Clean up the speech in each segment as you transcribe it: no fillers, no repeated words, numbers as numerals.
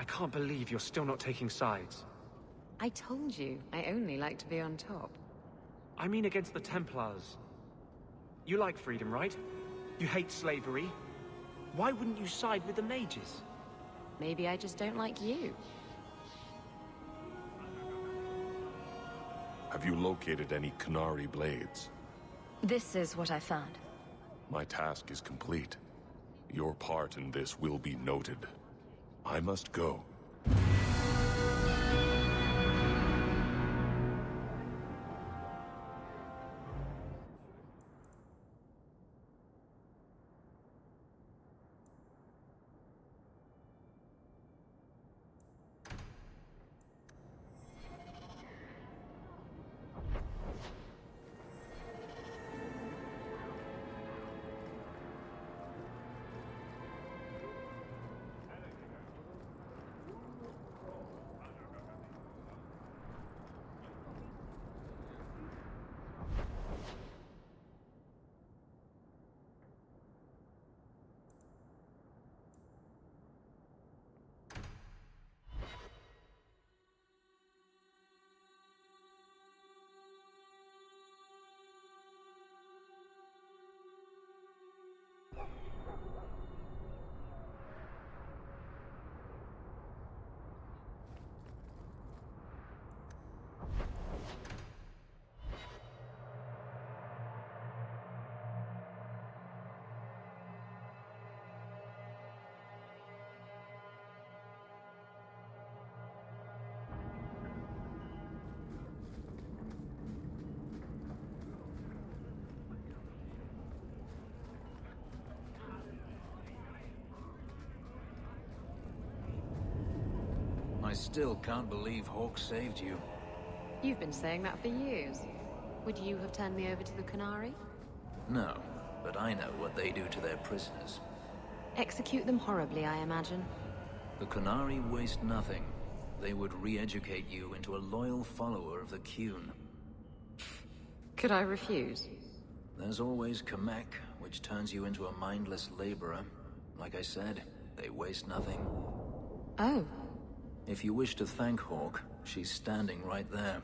I can't believe you're still not taking sides. I told you, I only like to be on top. I mean against the Templars. You like freedom, right? You hate slavery. Why wouldn't you side with the mages? Maybe I just don't like you. Have you located any Qunari blades? This is what I found. My task is complete. Your part in this will be noted. I must go. I still can't believe Hawke saved you. You've been saying that for years. Would you have turned me over to the Qunari? No, but I know what they do to their prisoners. Execute them horribly, I imagine. The Qunari waste nothing. They would re-educate you into a loyal follower of the Qun. Could I refuse? There's always Kamek, which turns you into a mindless laborer. Like I said, they waste nothing. Oh. If you wish to thank Hawke, she's standing right there.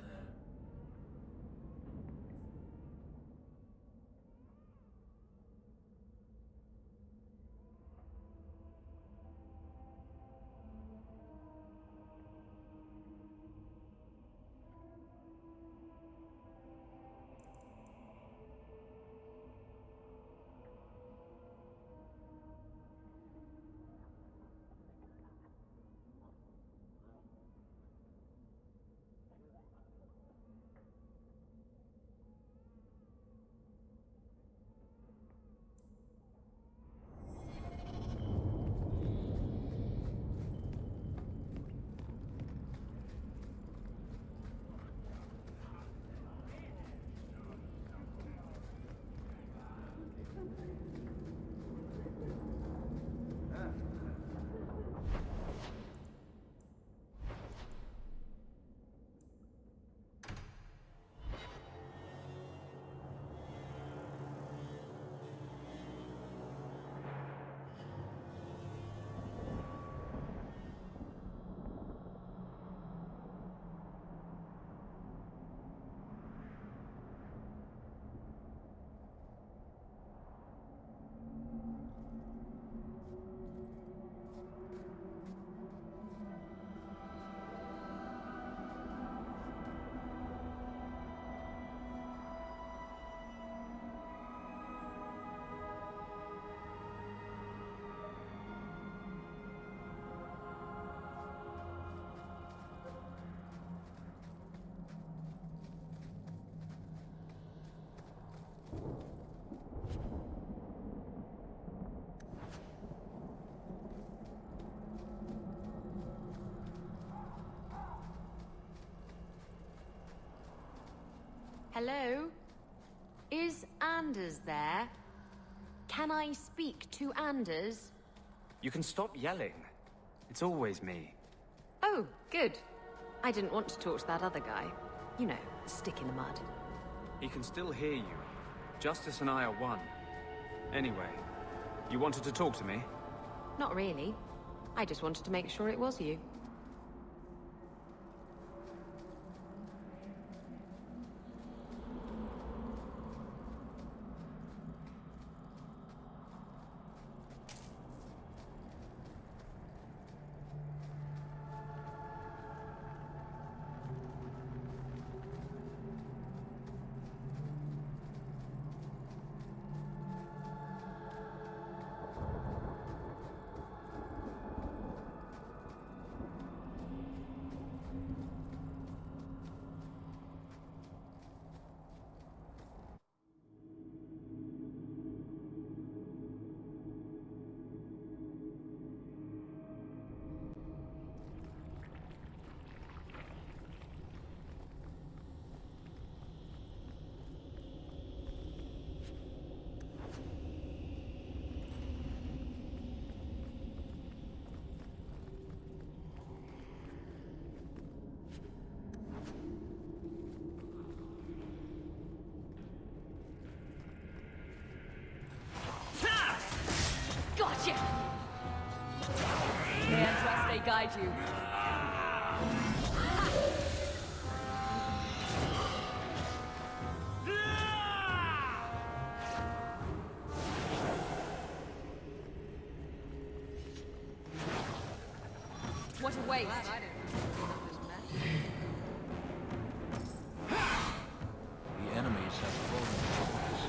Hello? Is Anders there? Can I speak to Anders? You can stop yelling. It's always me. Oh, good. I didn't want to talk to that other guy. You know, the stick in the mud. He can still hear you. Justice and I are one. Anyway, you wanted to talk to me? Not really. I just wanted to make sure it was you. inside you. What a waste. The enemies have fallen focus.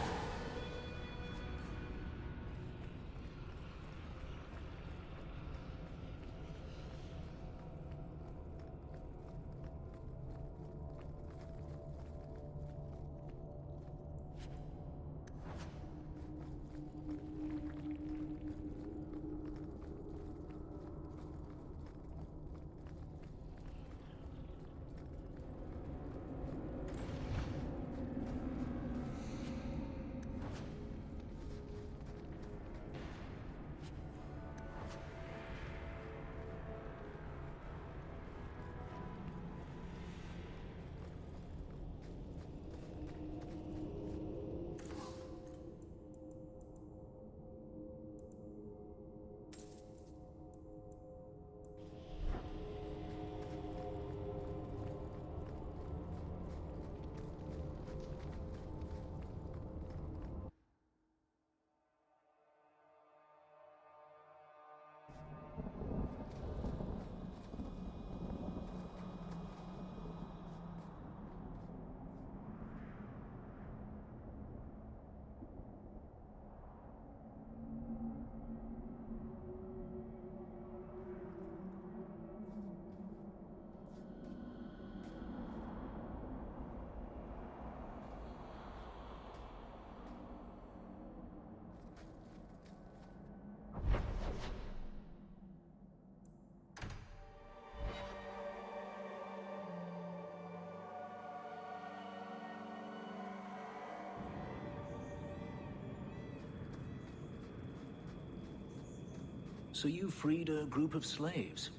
So you freed a group of slaves?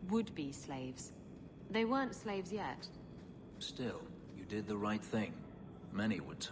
Would-be slaves. They weren't slaves yet. Still, you did the right thing. Many would.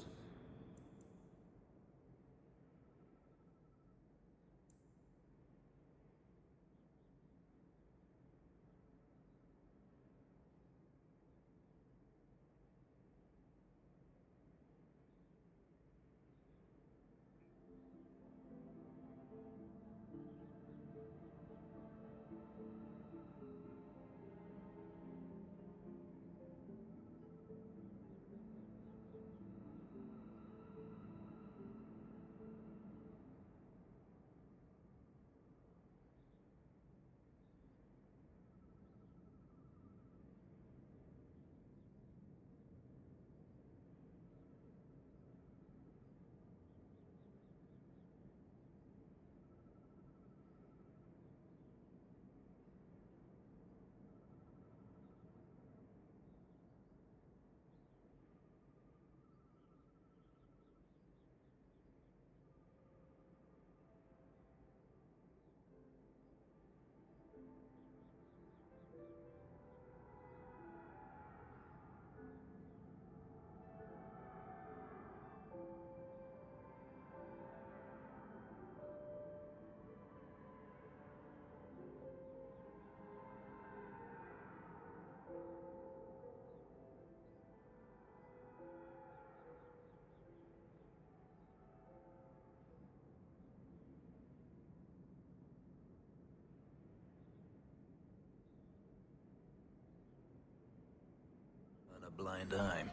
On a blind eye.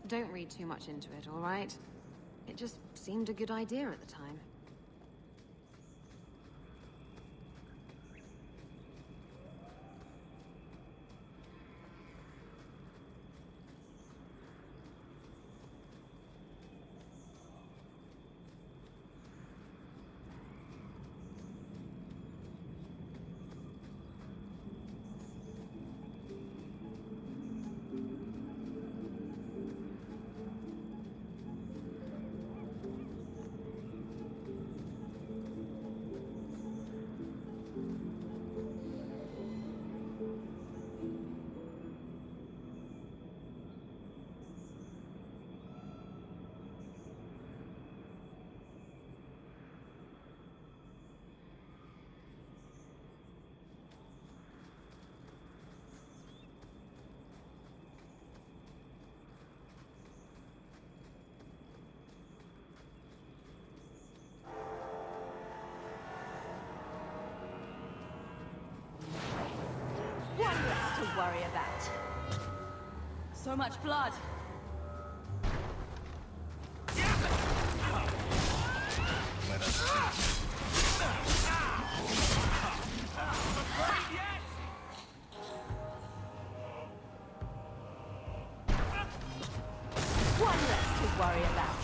Don't read too much into it, all right? It just seemed a good idea at the time. So much blood. Let us see. One less to worry about.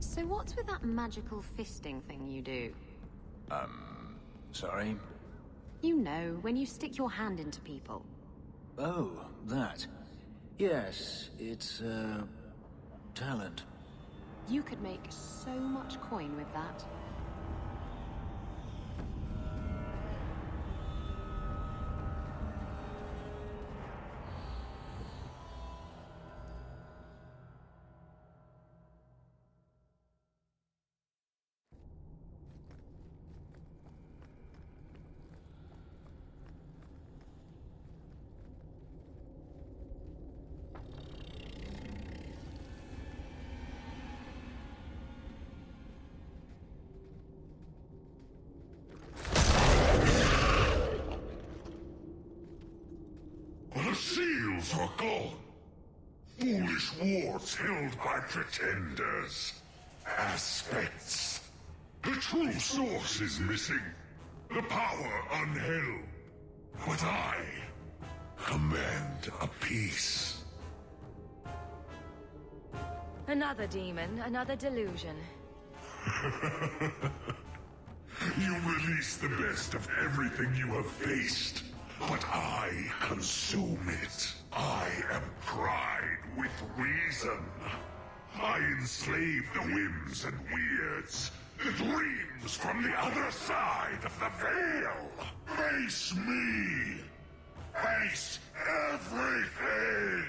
So what's with that magical fisting thing you do? Sorry? You know, when you stick your hand into people. Oh, that. Yes, it's, talent. You could make so much coin with that. The seals are gone. Foolish wards held by pretenders. Aspects. The true source is missing. The power unheld. But I command a peace. Another demon, another delusion. You release the best of everything you have faced, but I consume it. I am pride with reason. I enslave the whims and weirds, the dreams from the other side of the veil. Face me. Face everything.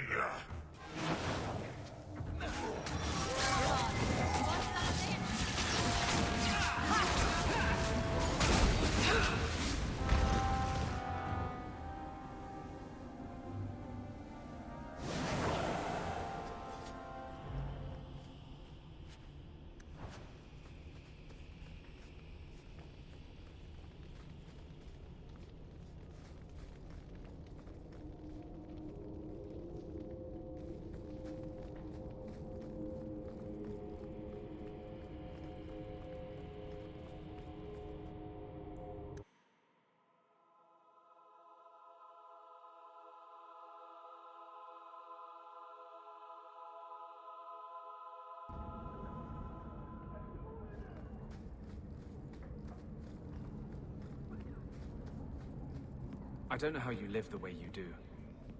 I don't know how you live the way you do,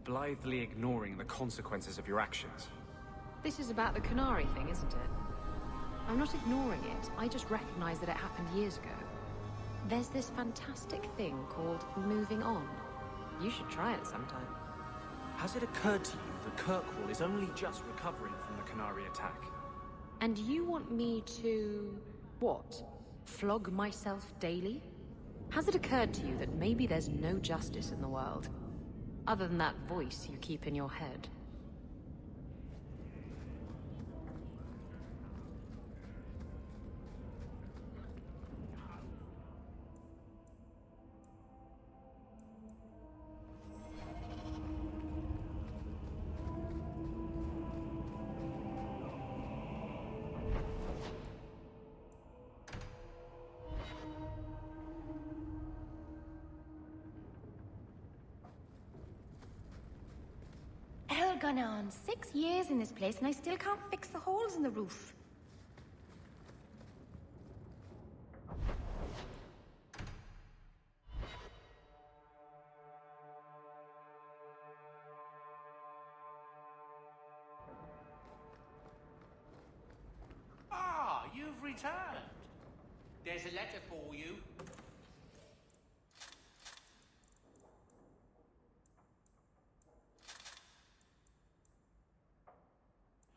blithely ignoring the consequences of your actions. This is about the Canary thing, isn't it? I'm not ignoring it, I just recognize that it happened years ago. There's this fantastic thing called moving on. You should try it sometime. Has it occurred to you that Kirkwall is only just recovering from the Canary attack? And you want me to... what? Flog myself daily? Has it occurred to you that maybe there's no justice in the world? Other than that voice you keep in your head? gone on? 6 years in this place and I still can't fix the holes in the roof. Ah, you've returned. There's a letter for you.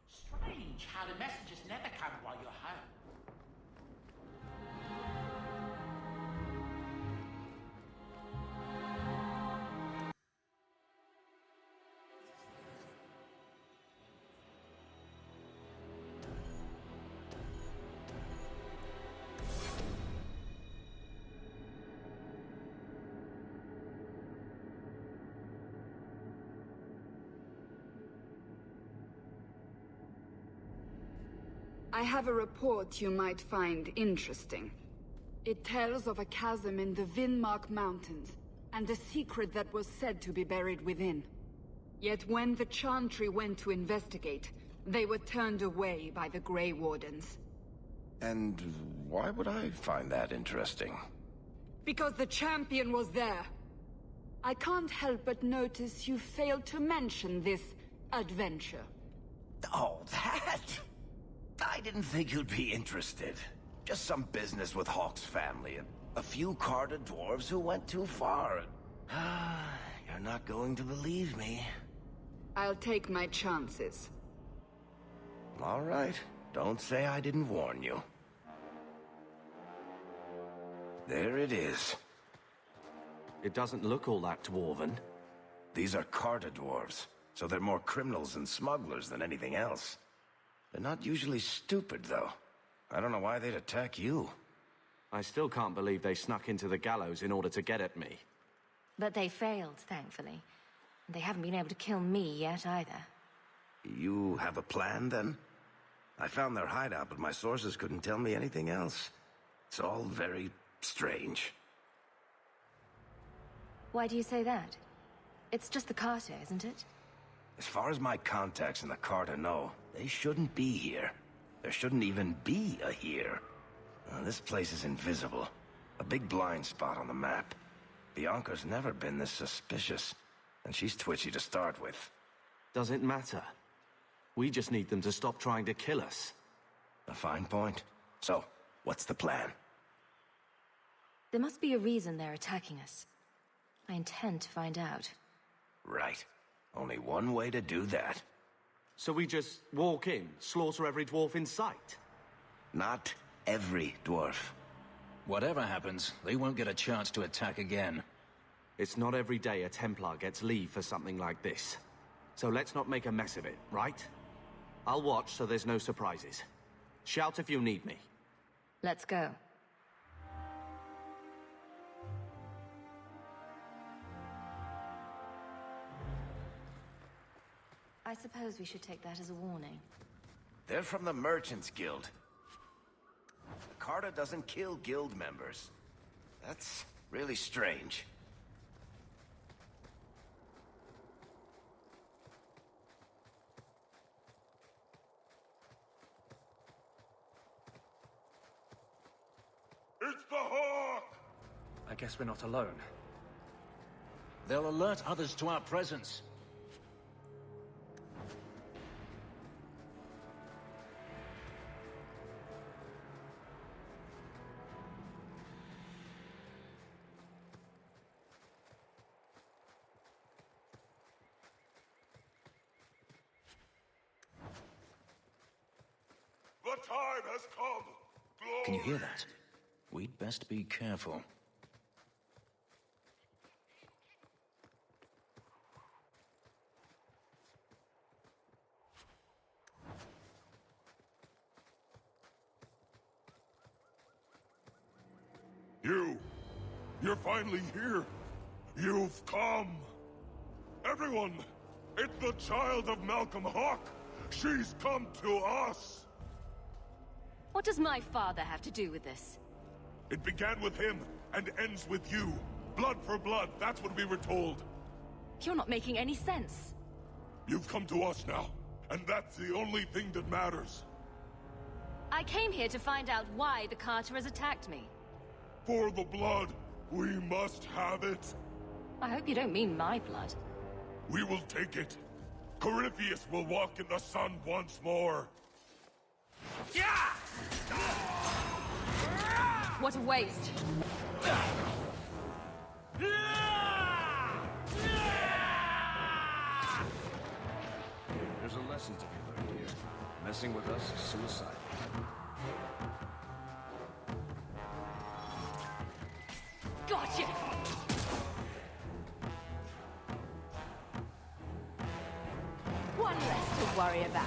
Strange how the messages never come while you're home. I have a report you might find interesting. It tells of a chasm in the Vinmark Mountains, and a secret that was said to be buried within. Yet when the Chantry went to investigate, they were turned away by the Grey Wardens. And why would I find that interesting? Because the champion was there. I can't help but notice you failed to mention this adventure. Oh, that? I didn't think you'd be interested. Just some business with Hawke's family and a few Carter dwarves who went too far. You're not going to believe me. I'll take my chances. All right. Don't say I didn't warn you. There it is. It doesn't look all that dwarven. These are Carter dwarves, so they're more criminals and smugglers than anything else. They're not usually stupid, though. I don't know why they'd attack you. I still can't believe they snuck into the gallows in order to get at me. But they failed, thankfully. They haven't been able to kill me yet, either. You have a plan, then? I found their hideout, but my sources couldn't tell me anything else. It's all very strange. Why do you say that? It's just the Carter, isn't it? As far as my contacts in the Carter know, they shouldn't be here. There shouldn't even be a here. This place is invisible. A big blind spot on the map. Bianca's never been this suspicious, and she's twitchy to start with. Does it matter? We just need them to stop trying to kill us. A fine point. So, what's the plan? There must be a reason they're attacking us. I intend to find out. Right. Only one way to do that. So we just walk in, slaughter every dwarf in sight? Not every dwarf. Whatever happens, they won't get a chance to attack again. It's not every day a Templar gets leave for something like this. So let's not make a mess of it, right? I'll watch so there's no surprises. Shout if you need me. Let's go. I suppose we should take that as a warning. They're from the Merchants Guild. Carter doesn't kill guild members. That's really strange. It's the Hawk! I guess we're not alone. They'll alert others to our presence. The time has come! Glory! Can you hear that? We'd best be careful. You're finally here. You've come. Everyone, it's the child of Malcolm Hawke. She's come to us. What does my father have to do with this? It began with him and ends with you. Blood for blood, that's what we were told. You're not making any sense. You've come to us now, and that's the only thing that matters. I came here to find out why the Carter has attacked me. For the blood, we must have it. I hope you don't mean my blood. We will take it. Corypheus will walk in the sun once more. What a waste. There's a lesson to be learned here. Messing with us is suicide. Gotcha! One less to worry about.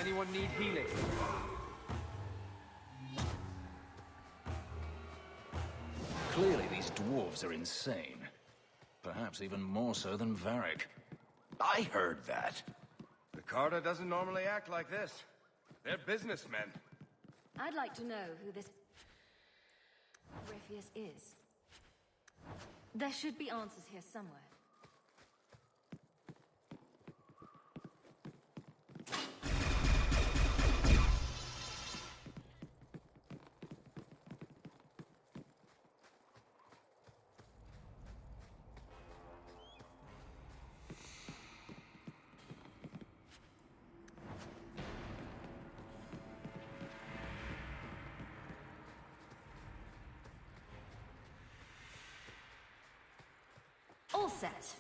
Anyone need healing? Clearly these dwarves are insane. Perhaps even more so than Varric. I heard that. The Carter doesn't normally act like this. They're businessmen. I'd like to know who this Corypheus is. There should be answers here somewhere. All set.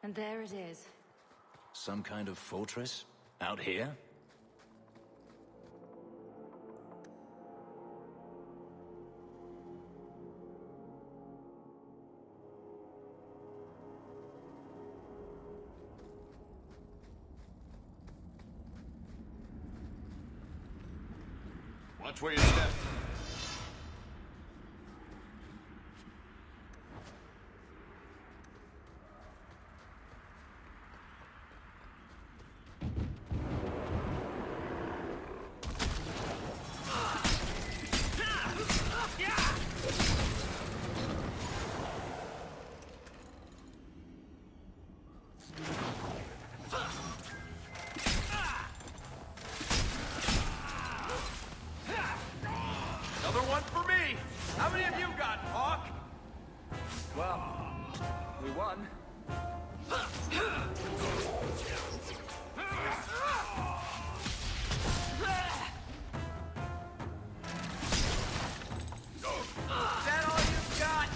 And there it is. Some kind of fortress? Out here? Watch where you step. Another one for me! How many have you got, Hawk? Well, we won. Is that all you've got?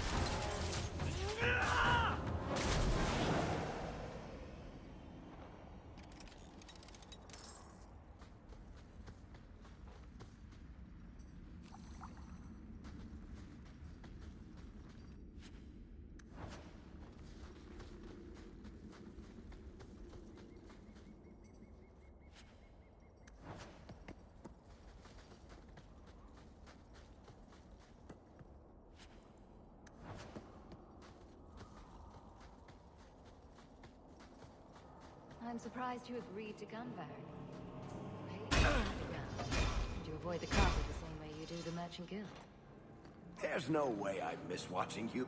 I'm surprised you agreed to gun Varric. And you avoid the Carter the same way you do the Merchant Guild. There's no way I miss watching you.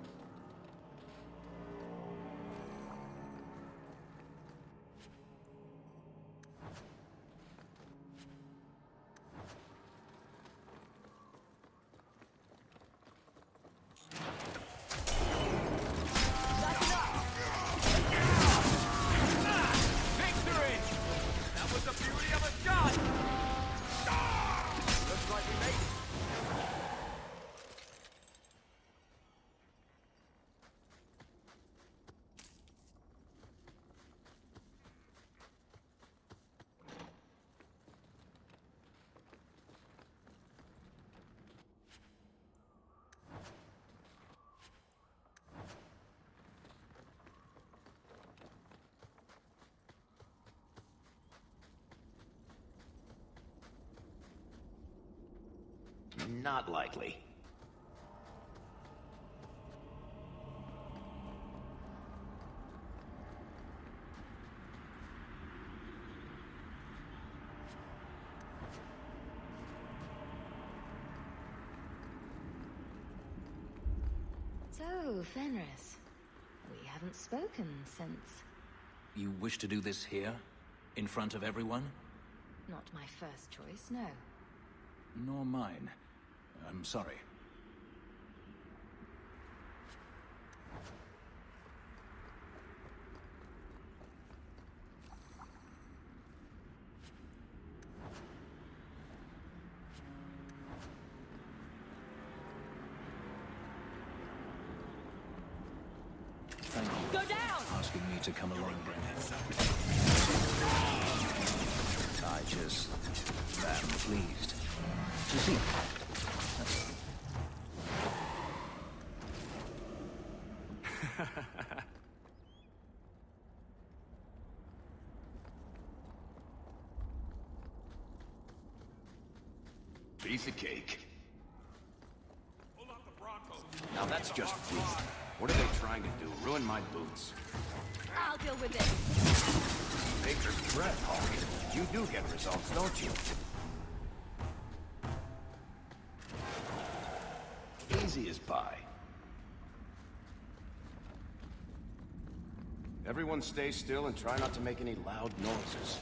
the beauty of a shot! Looks like we made it. Not likely. So, Fenris, we haven't spoken since... You wish to do this here? In front of everyone? Not my first choice, no. Nor mine. I'm sorry. Thank you. Go down! Asking me to come along again. I just am pleased to see you. Piece of cake. Pull out the Bronco. Now that's just rude. What are they trying to do? Ruin my boots? I'll deal with this. Baker's breath, Hawk. You do get results, don't you? Easy as pie. Everyone stay still and try not to make any loud noises.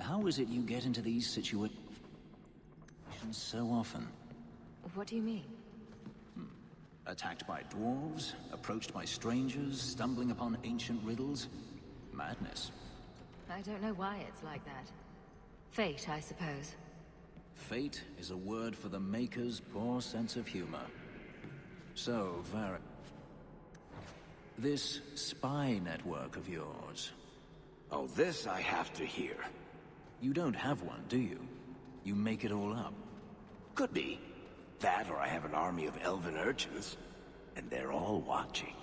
How is it you get into these situations so often? What do you mean? Attacked by dwarves, approached by strangers, stumbling upon ancient riddles? Madness. I don't know why it's like that. Fate, I suppose. Fate is a word for the Maker's poor sense of humor. So, this spy network of yours. Oh, this I have to hear. You don't have one, do you? You make it all up. Could be. That, or I have an army of elven urchins. And they're all watching.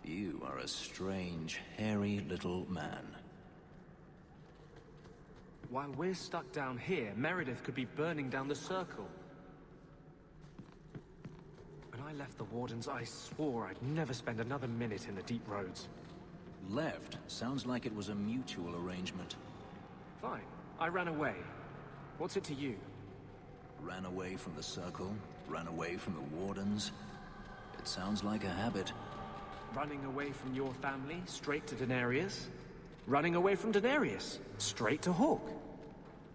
You are a strange, hairy little man. While we're stuck down here, Meredith could be burning down the circle. When I left the Wardens, I swore I'd never spend another minute in the deep roads. Left sounds like it was a mutual arrangement. Fine. I ran away. What's it to you? Ran away from the Circle, ran away from the Wardens. It sounds like a habit. Running away from your family, straight to Denarius? Running away from Denarius, straight to Hawk?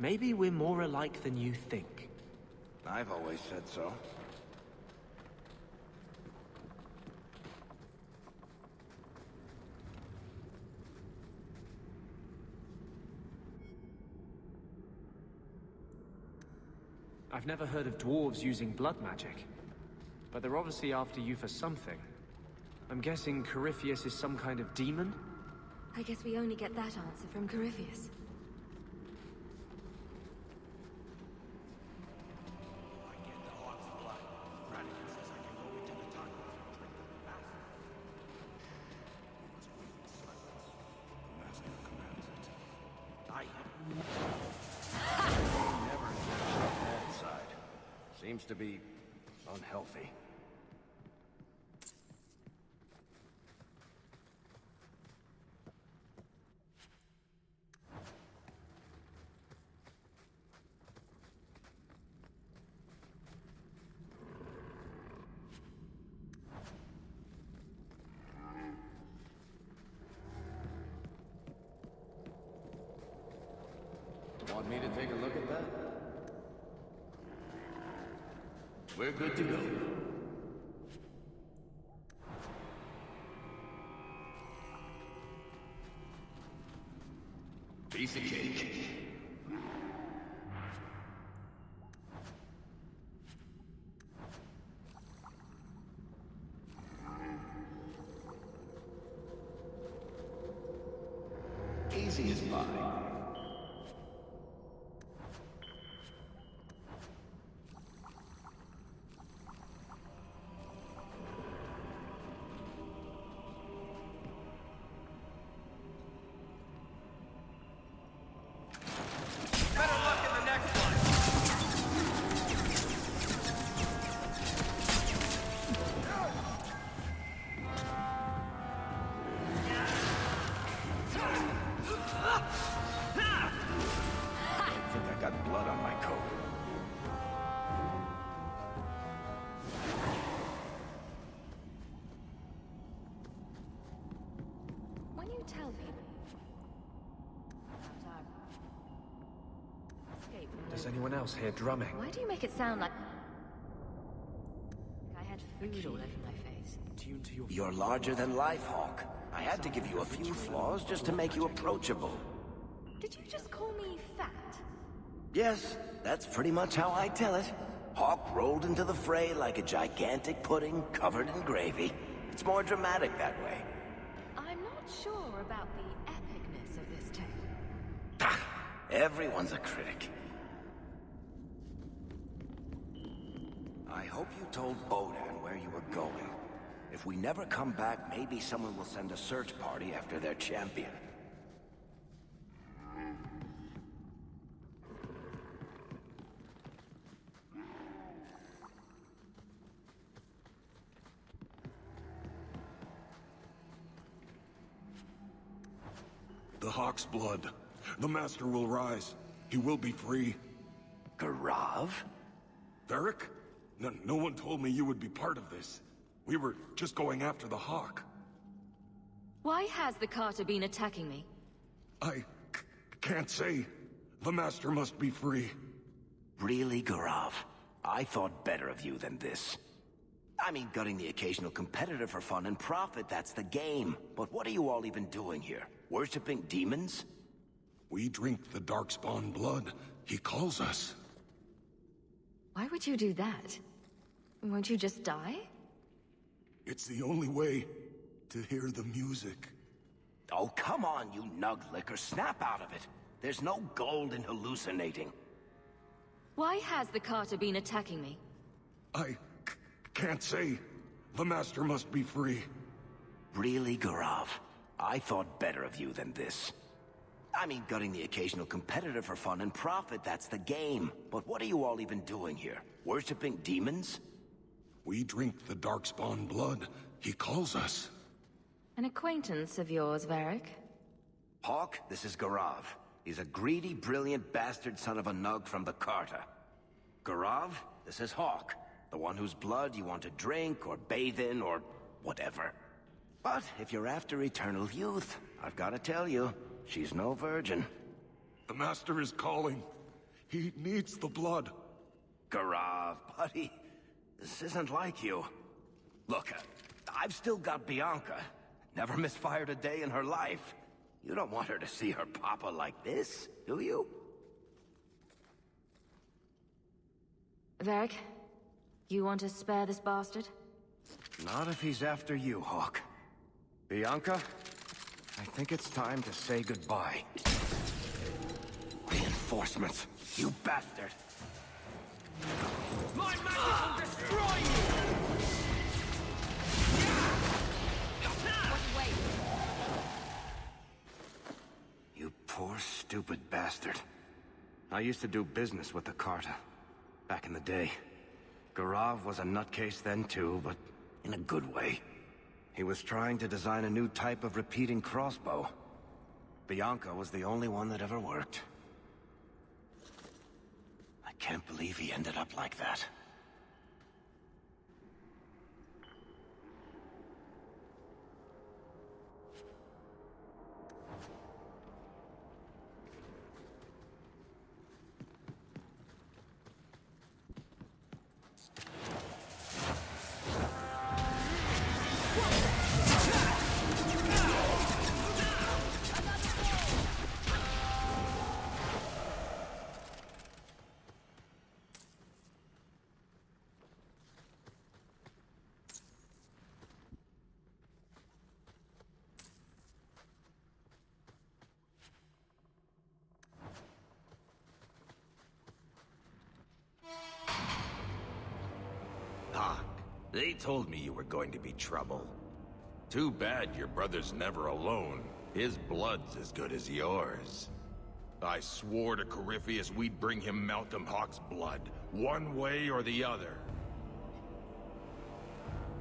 Maybe we're more alike than you think. I've always said so. I've never heard of dwarves using blood magic. But they're obviously after you for something. I'm guessing Corypheus is some kind of demon? I guess we only get that answer from Corypheus. Seems to be unhealthy. Want me to take a look at that? We're good to go. Piece of cake. Easy as pie. I think I got blood on my coat. When you tell people about our escape from Does anyone else hear drumming? why do you make it sound like I had food all over my face? Tuned to your... You're larger than life, Hawk. I had to give you a few flaws just to make you approachable. Did you just call me fat? Yes, that's pretty much how I tell it. Hawk rolled into the fray like a gigantic pudding covered in gravy. It's more dramatic that way. I'm not sure about the epicness of this tale. Ah, everyone's a critic. I hope you told Bodan where you were going. If we never come back, maybe someone will send a search party after their champion. The Hawk's blood. The Master will rise. He will be free. Garav? Varric? No one told me you would be part of this. We were just going after the Hawk. Why has the Carter been attacking me? I can't say. The Master must be free. Really, Garav? I thought better of you than this. I mean, gutting the occasional competitor for fun and profit, that's the game. But what are you all even doing here? Worshipping demons? We drink the Darkspawn blood. He calls us. Why would you do that? Won't you just die? It's the only way to hear the music. Oh, come on, you nug licker. Snap out of it. There's no gold in hallucinating. Why has the Carter been attacking me? I can't say. The Master must be free. Really, Garav? I thought better of you than this. I mean, gutting the occasional competitor for fun and profit, that's the game. But what are you all even doing here? Worshipping demons? We drink the Darkspawn blood. He calls us. An acquaintance of yours, Varric? Hawk, this is Garav. He's a greedy, brilliant bastard son of a nug from the Carter. Garav, this is Hawk. The one whose blood you want to drink, or bathe in, or whatever. But if you're after eternal youth, I've got to tell you, she's no virgin. The Master is calling. He needs the blood. Garav, buddy, this isn't like you. Look, I've still got Bianca. Never misfired a day in her life. You don't want her to see her papa like this, do you? Varric, you want to spare this bastard? Not if he's after you, Hawk. Bianca, I think it's time to say goodbye. Reinforcements, you bastard! My magic will destroy you! You poor, stupid bastard. I used to do business with the Carter. Back in the day. Garav was a nutcase then too, but in a good way. He was trying to design a new type of repeating crossbow. Bianca was the only one that ever worked. I can't believe he ended up like that. They told me you were going to be trouble. Too bad your brother's never alone. His blood's as good as yours. I swore to Corypheus we'd bring him Malcolm Hawke's blood, one way or the other.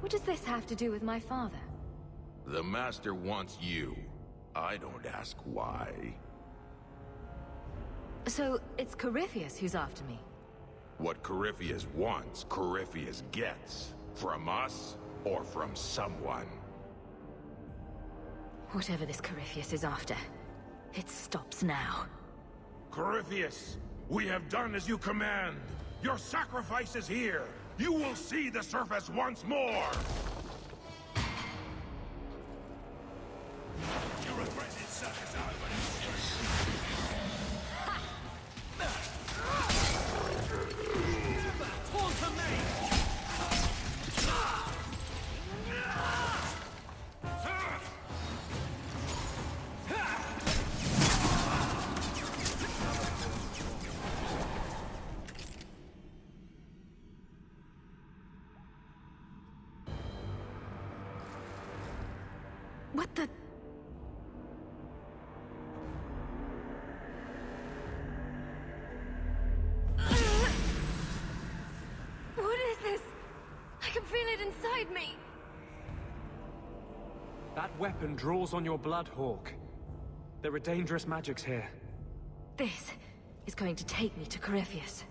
What does this have to do with my father? The Master wants you. I don't ask why. So, it's Corypheus who's after me? What Corypheus wants, Corypheus gets. From us, or from someone. Whatever this Corypheus is after, it stops now. Corypheus, we have done as you command. Your sacrifice is here. You will see the surface once more. You regret it, circus What the... What is this? I can feel it inside me. That weapon draws on your blood, Hawke. There are dangerous magics here. This is going to take me to Corypheus.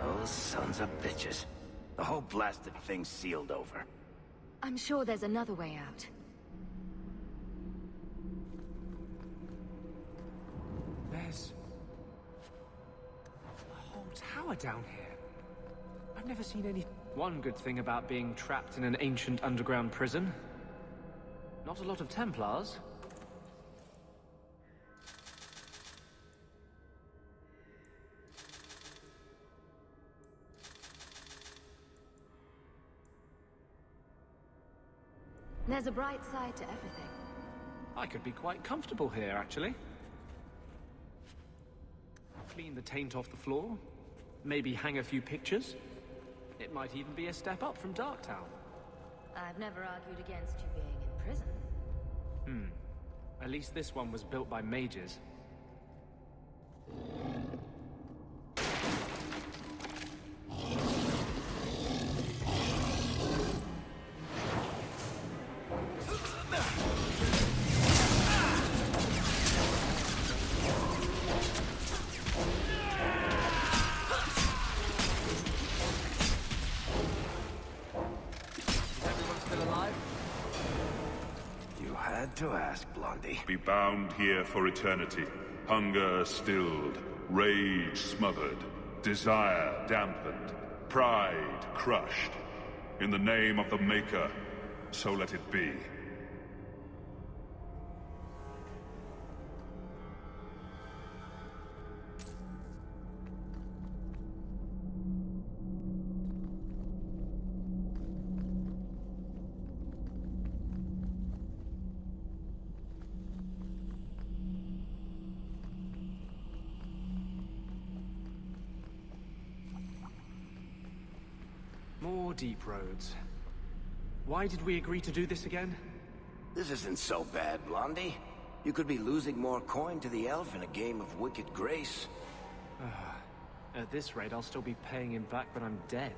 Those sons of bitches. The whole blasted thing's sealed over. I'm sure there's another way out. There's a whole tower down here. I've never seen any... One good thing about being trapped in an ancient underground prison. Not a lot of Templars. There's a bright side to everything. I could be quite comfortable here, actually. Clean the taint off the floor. Maybe hang a few pictures. It might even be a step up from Darktown. I've never argued against you being in prison. At least this one was built by mages. To ask, Blondie. Be bound here for eternity. Hunger stilled, rage smothered, desire dampened, pride crushed. In the name of the Maker, so let it be. More deep roads. Why did we agree to do this again? This isn't so bad, Blondie. You could be losing more coin to the elf in a game of Wicked Grace. At this rate, I'll still be paying him back when I'm dead.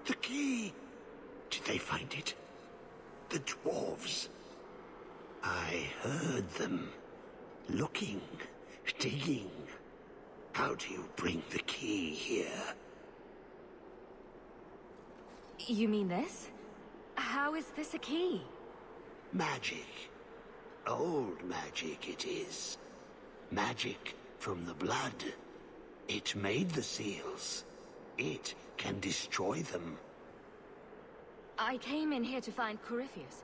The key! Did they find it? The dwarves. I heard them. Looking, digging. How do you bring the key here? You mean this? How is this a key? Magic. Old magic it is. Magic from the blood. It made the seals. It can destroy them. I came in here to find Corypheus.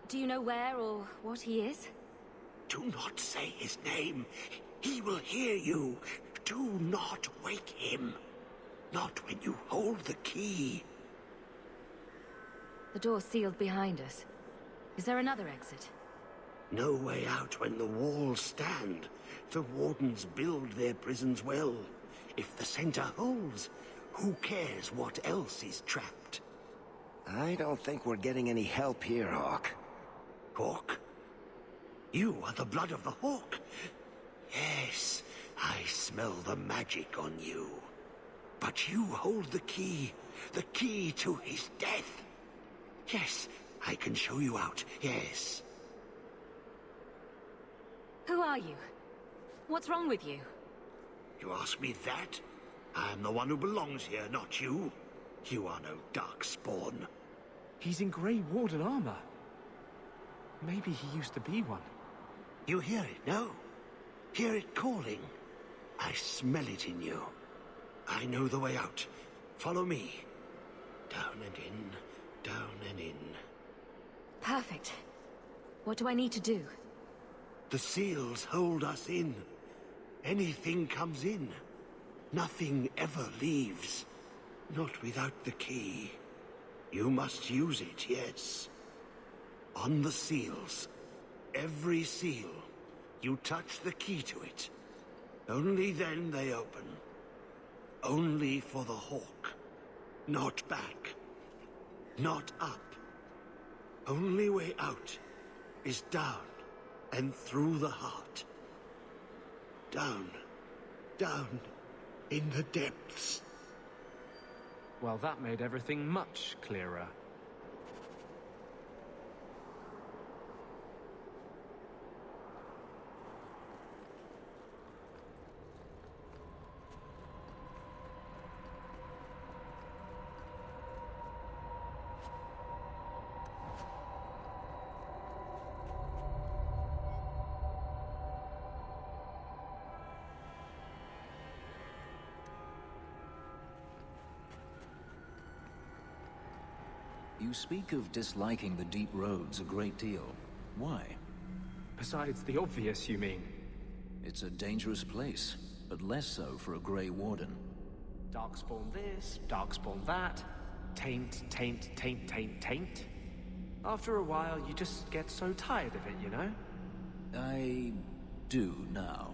Do you know where or what he is? Do not say his name. He will hear you. Do not wake him. Not when you hold the key. The door's sealed behind us. Is there another exit? No way out when the walls stand. The wardens build their prisons well. If the center holds, who cares what else is trapped? I don't think we're getting any help here, Hawk. Hawk? You are the blood of the Hawk. Yes, I smell the magic on you. But you hold the key to his death. Yes, I can show you out, yes. Who are you? What's wrong with you? You ask me that? I am the one who belongs here, not you. You are no Darkspawn. He's in Grey Warden armor. Maybe he used to be one. You hear it, no? Hear it calling? I smell it in you. I know the way out. Follow me. Down and in, down and in. Perfect. What do I need to do? The seals hold us in. Anything comes in. Nothing ever leaves. Not without the key. You must use it, yes. On the seals. Every seal. You touch the key to it. Only then they open. Only for the Hawk. Not back. Not up. Only way out is down and through the heart. Down. Down. In the depths. Well, that made everything much clearer. You speak of disliking the deep roads a great deal. Why? Besides the obvious, you mean? It's a dangerous place, but less so for a Grey Warden. Darkspawn this, Darkspawn that. Taint, taint, taint, taint, taint. After a while, you just get so tired of it, you know? I do now.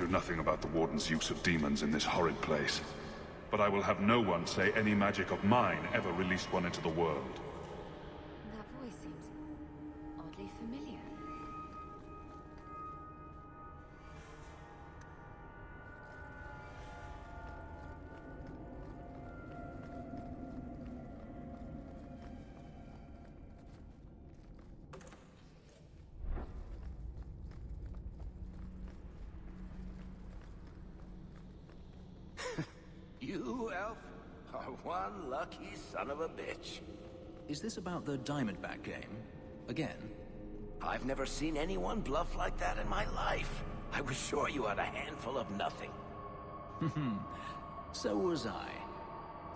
do nothing about the Warden's use of demons in this horrid place. But I will have no one say any magic of mine ever released one into the world. That voice seems oddly familiar. You, Elf, are one lucky son of a bitch. Is this about the Diamondback game? Again? I've never seen anyone bluff like that in my life. I was sure you had a handful of nothing. So was I.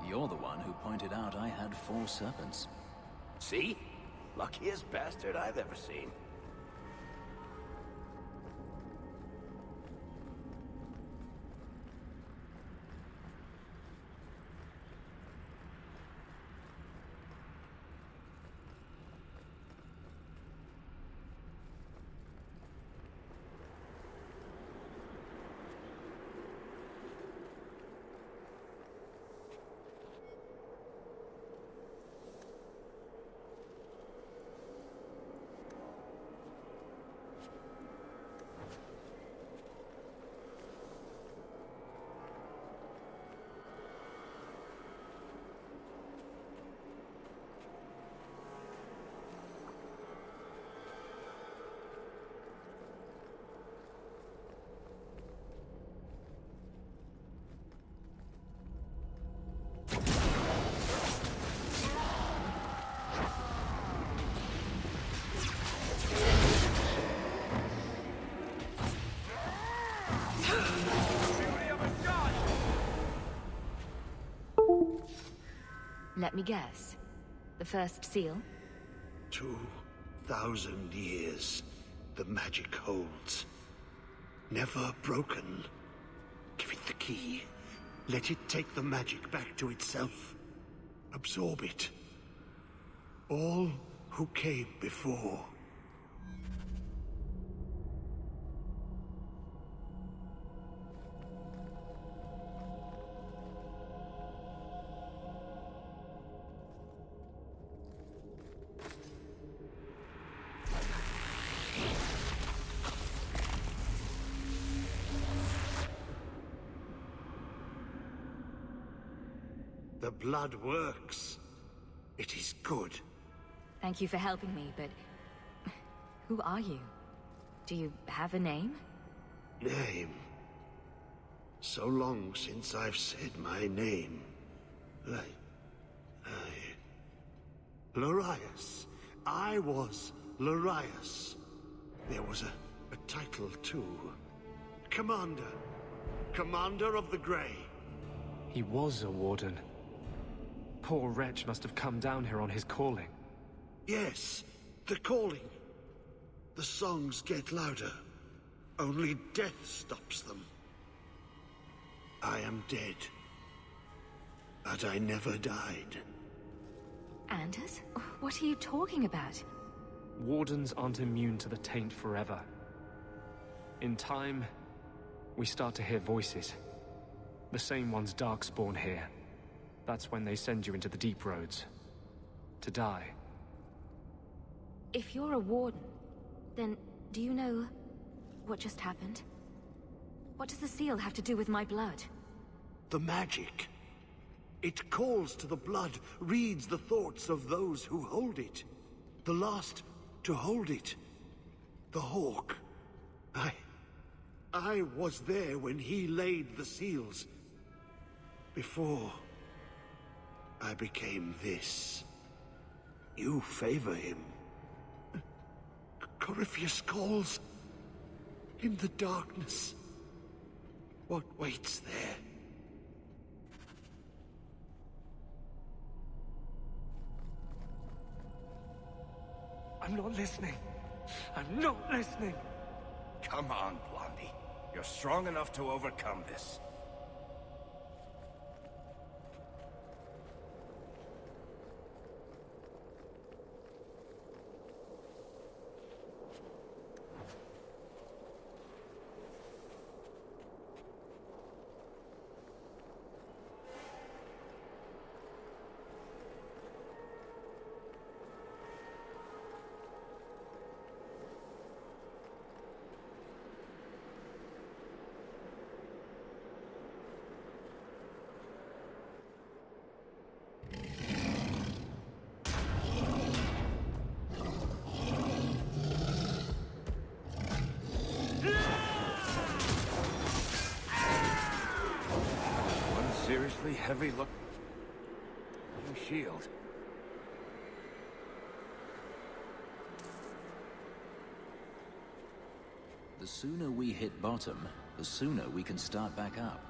You're the one who pointed out I had 4 serpents. See? Luckiest bastard I've ever seen. Let me guess. The first seal? 2,000 years the magic holds. Never broken. Give it the key. Let it take the magic back to itself. Absorb it. All who came before. The blood works. It is good. Thank you for helping me, but... who are you? Do you have a name? Name? So long since I've said my name. Larius. I was Larius. There was a title too. Commander. Commander of the Grey. He was a warden. Poor wretch must have come down here on his calling. Yes, the calling. The songs get louder. Only death stops them. I am dead. But I never died. Anders? What are you talking about? Wardens aren't immune to the taint forever. In time, we start to hear voices. The same ones Darkspawn hear. That's when they send you into the Deep Roads. To die. If you're a warden, then do you know what just happened? What does the seal have to do with my blood? The magic. It calls to the blood, reads the thoughts of those who hold it. The last to hold it. The Hawk. I was there when he laid the seals. Before I became this. You favor him. Corypheus calls. In the darkness. What waits there? I'm not listening. I'm not listening. Come on, Blondie. You're strong enough to overcome this. awfully heavy look. New shield. The sooner we hit bottom, the sooner we can start back up.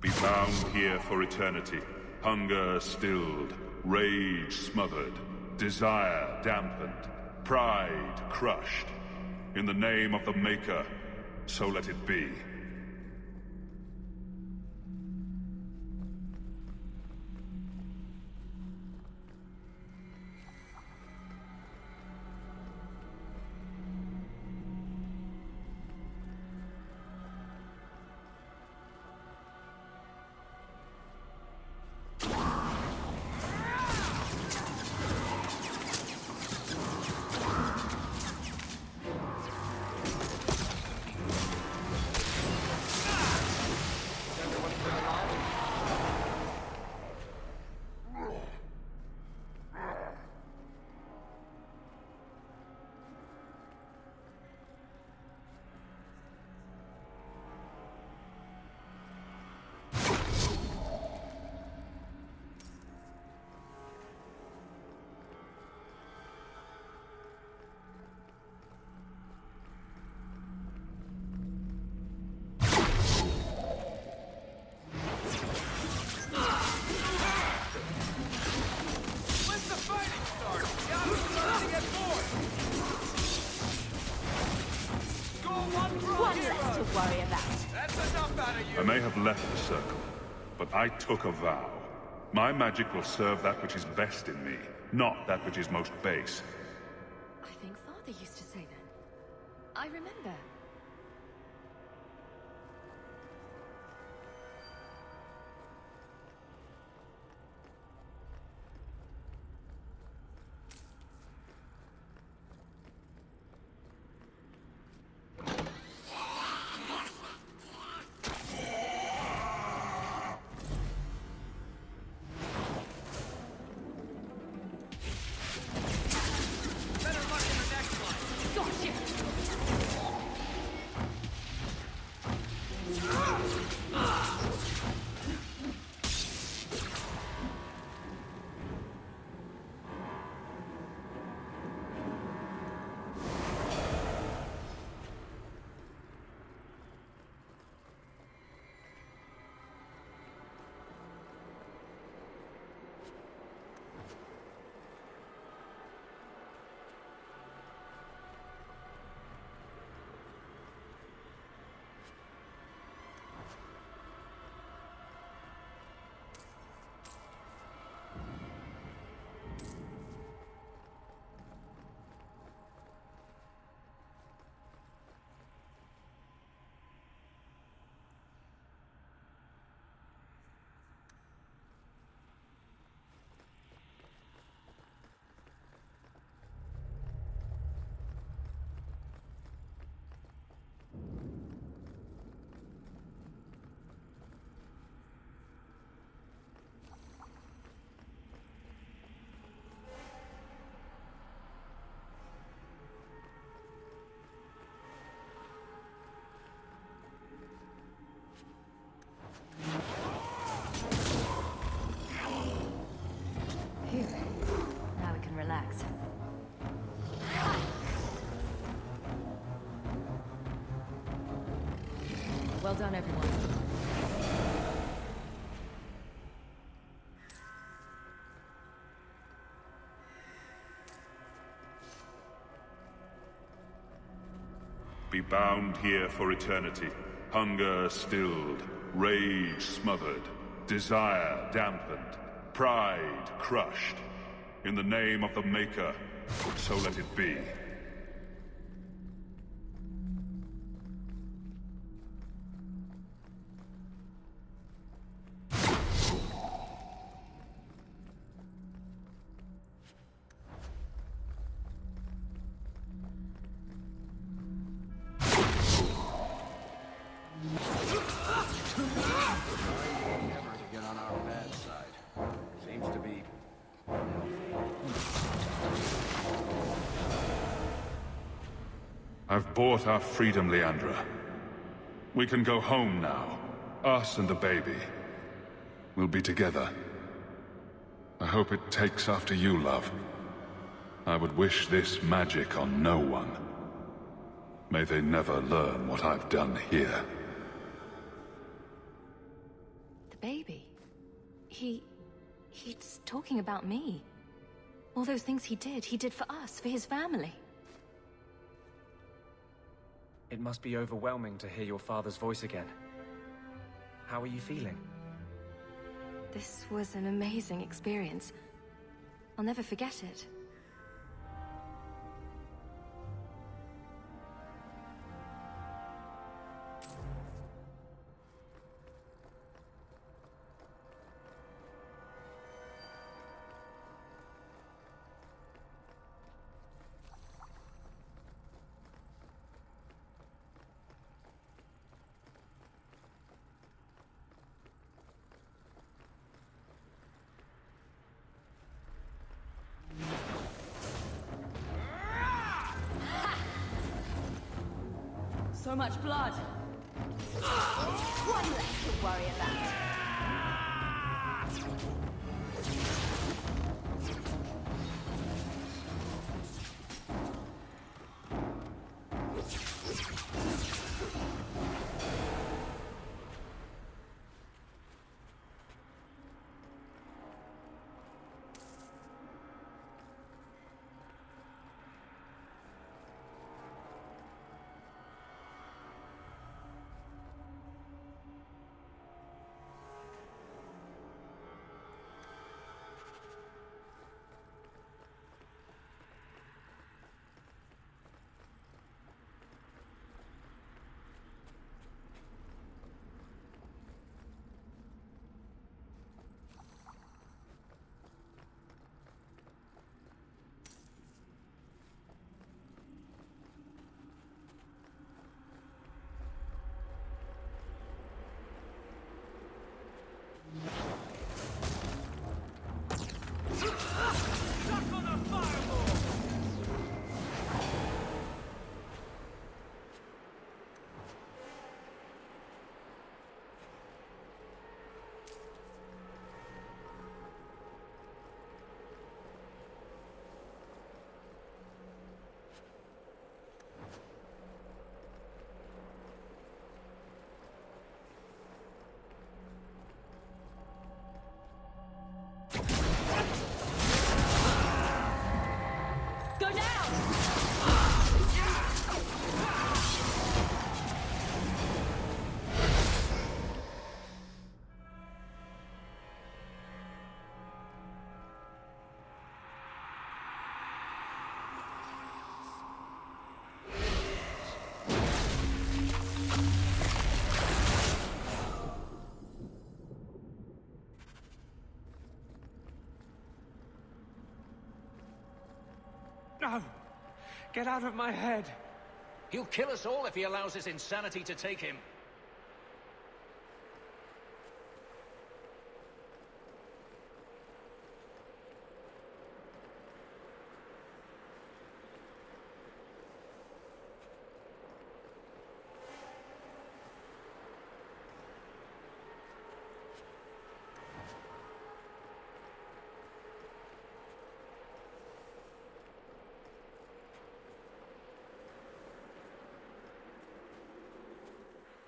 Be bound here for eternity. Hunger stilled, rage smothered, desire dampened, pride crushed. In the name of the Maker, so let it be. I may have left the circle, but I took a vow. My magic will serve that which is best in me, not that which is most base. I think Father used to say that. I remember. Phew. Now we can relax. Well done, everyone. be bound here for eternity. Hunger stilled, rage smothered, desire dampened, pride crushed. In the name of the Maker, so let it be. I've bought our freedom, Leandra. We can go home now. Us and the baby. We'll be together. I hope it takes after you, love. I would wish this magic on no one. May they never learn what I've done here. The baby? He's talking about me. All those things he did for us, for his family. It must be overwhelming to hear your father's voice again. How are you feeling? This was an amazing experience. I'll never forget it. So much blood. One less to worry about. No! Get out of my head! He'll kill us all if he allows his insanity to take him.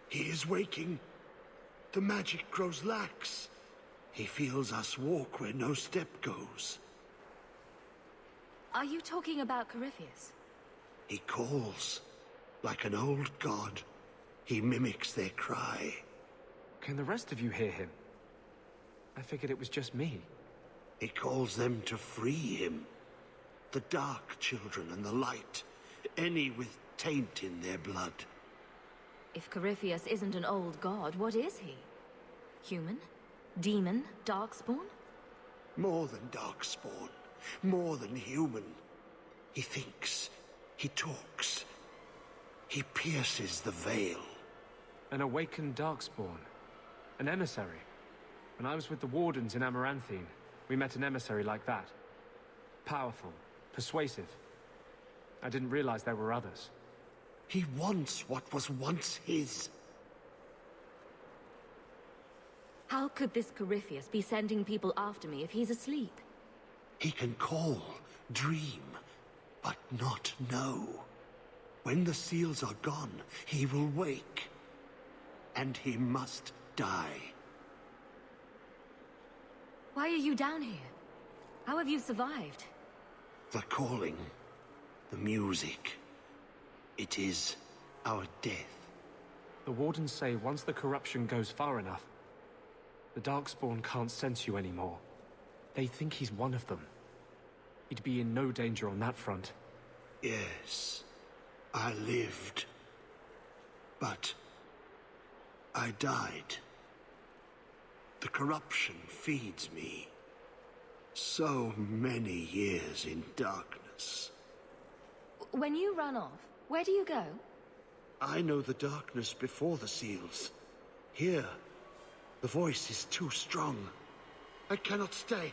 He is waking. The magic grows lax. He feels us walk where no step goes. Are you talking about Corypheus? He calls. Like an old god, he mimics their cry. Can the rest of you hear him? I figured it was just me. He calls them to free him. The Dark Children and the Light. Any with taint in their blood. If Corypheus isn't an old god, what is he? Human? Demon? Darkspawn? More than Darkspawn. More than human. He thinks. He talks. He pierces the veil. An awakened Darkspawn. An emissary. When I was with the Wardens in Amaranthine, we met an emissary like that. Powerful. Persuasive. I didn't realize there were others. He wants what was once his. How could this Corypheus be sending people after me if he's asleep? He can call, dream, but not know. When the seals are gone, he will wake. And he must die. Why are you down here? How have you survived? The calling, the music. It is our death. The Wardens say once the corruption goes far enough, the Darkspawn can't sense you anymore. They think he's one of them. He'd be in no danger on that front. Yes, I lived. But I died. The corruption feeds me. So many years in darkness. When you run off, where do you go? I know the darkness before the seals. Here, the voice is too strong. I cannot stay.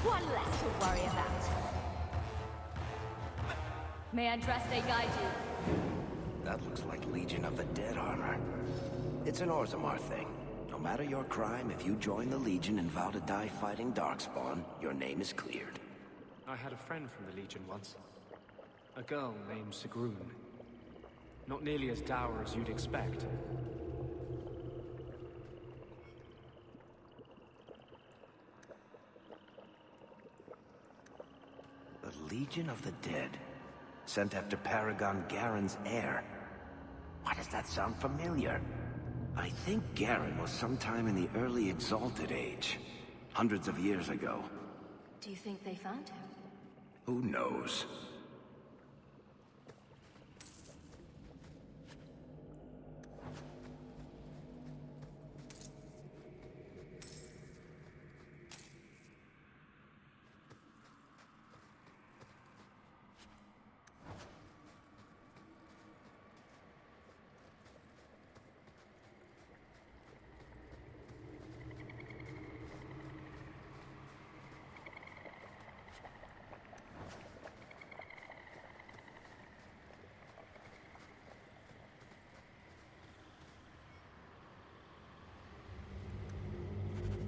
One less to worry about. May Andraste guide you. That looks like Legion of the Dead armor. It's an Orzammar thing. No matter your crime, if you join the Legion and vow to die fighting Darkspawn, your name is cleared. I had a friend from the Legion once. A girl named Sigrun. Not nearly as dour as you'd expect. The Legion of the Dead. Sent after Paragon Garen's heir. Why does that sound familiar? I think Garen was sometime in the early Exalted Age. Hundreds of years ago. Do you think they found him? Who knows?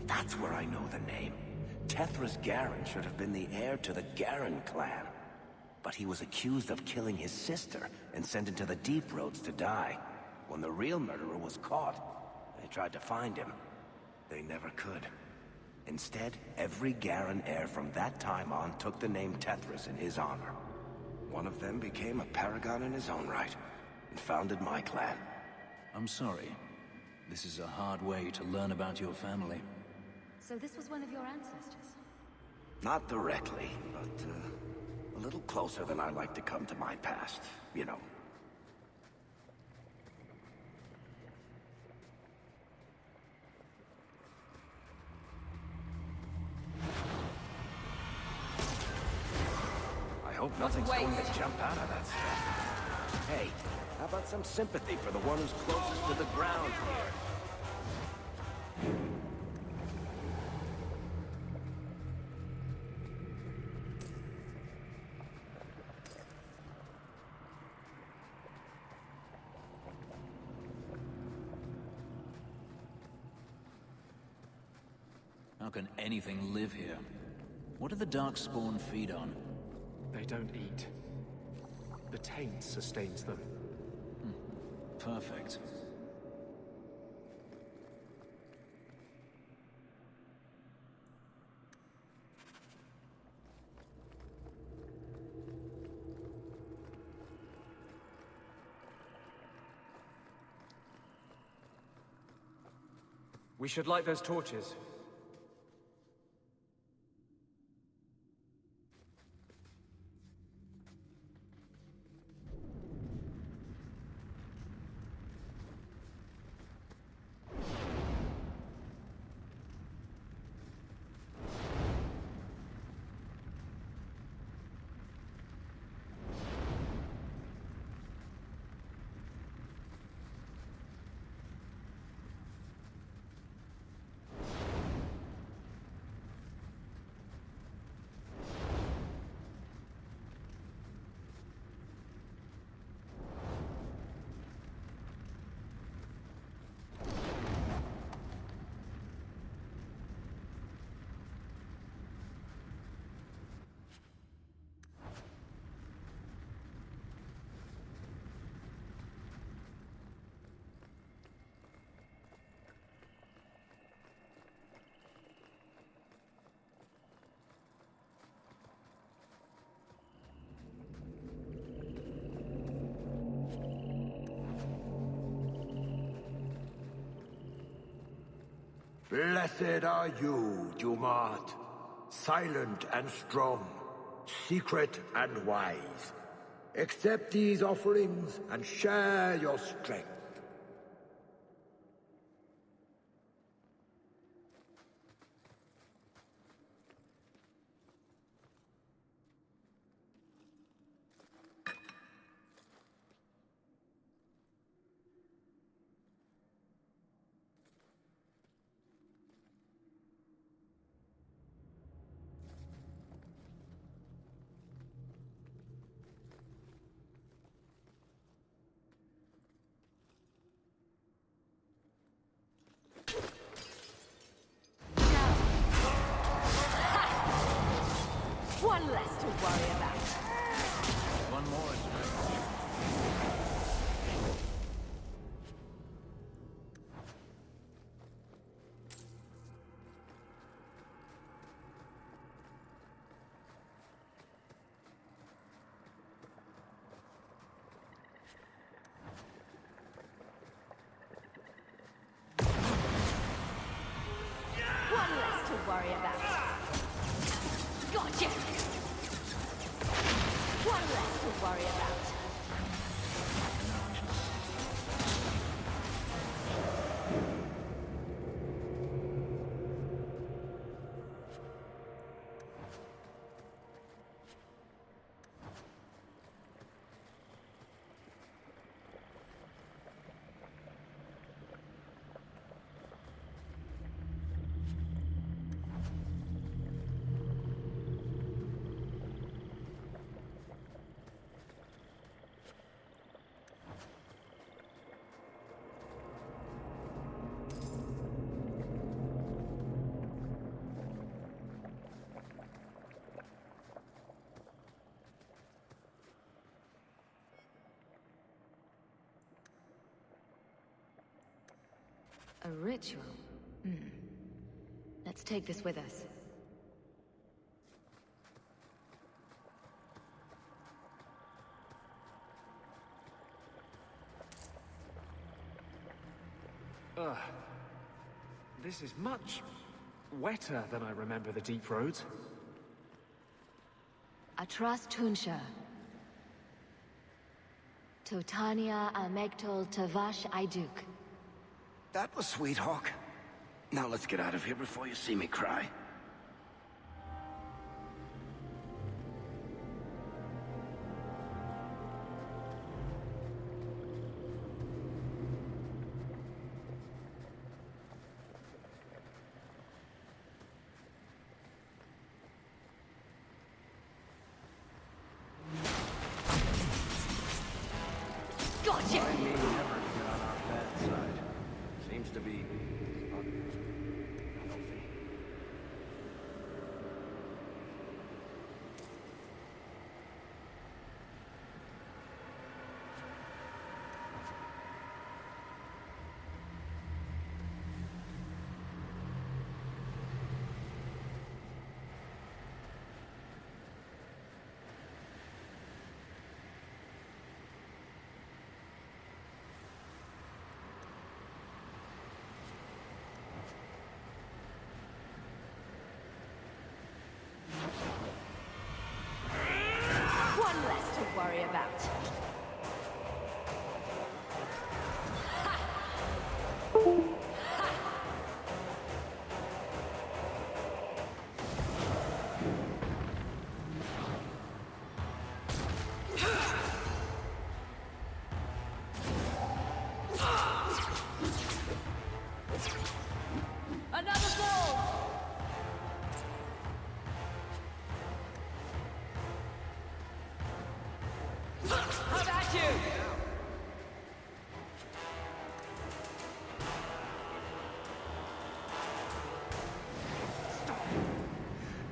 That's where I know the name. Tethras Garen should have been the heir to the Garen clan. But he was accused of killing his sister and sent into the Deep Roads to die. When the real murderer was caught, they tried to find him. They never could. Instead, every Garen heir from that time on took the name Tethras in his honor. One of them became a paragon in his own right, and founded my clan. I'm sorry. This is a hard way to learn about your family. So this was one of your ancestors? Not directly, but a little closer than I like to come to my past, you know. hope nothing's going to jump out of that stuff. Hey, how about some sympathy for the one who's closest to the ground here? How can anything live here? What do the Darkspawn feed on? They don't eat. The taint sustains them. Perfect. We should light those torches. Blessed are you, Dumat, silent and strong, secret and wise. Accept these offerings and share your strength. One less to worry about. One more. One less to worry about. Gotcha! One less to worry about. A ritual? Let's take this with us. This is much wetter than I remember the deep roads. Atras Tunsha. Totania Amegtol Tavash Iduk. That was sweet, Hawk. Now let's get out of here before you see me cry.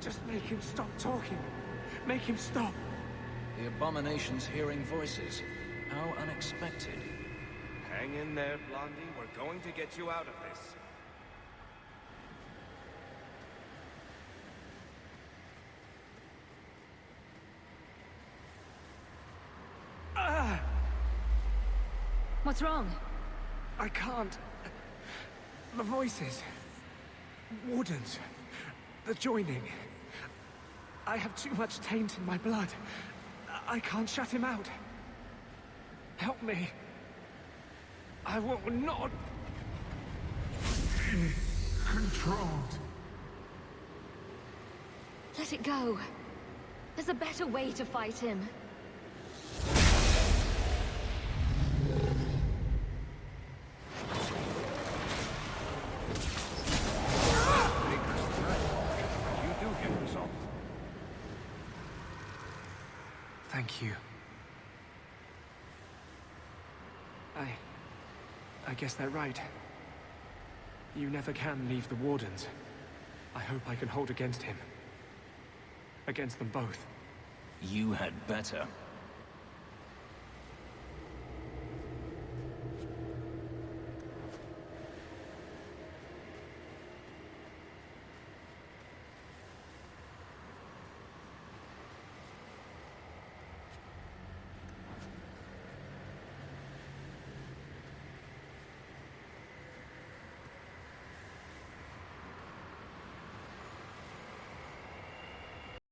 Just make him stop talking. Make him stop. The abomination's hearing voices. How unexpected. Hang in there, Blondie. We're going to get you out of this. What's wrong? I can't. The voices. Wardens. The joining. I have too much taint in my blood. I can't shut him out. Help me. I will not. Controlled. Let it go. There's a better way to fight him. Thank you. I guess they're right. You never can leave the Wardens. I hope I can hold against him. Against them both. You had better.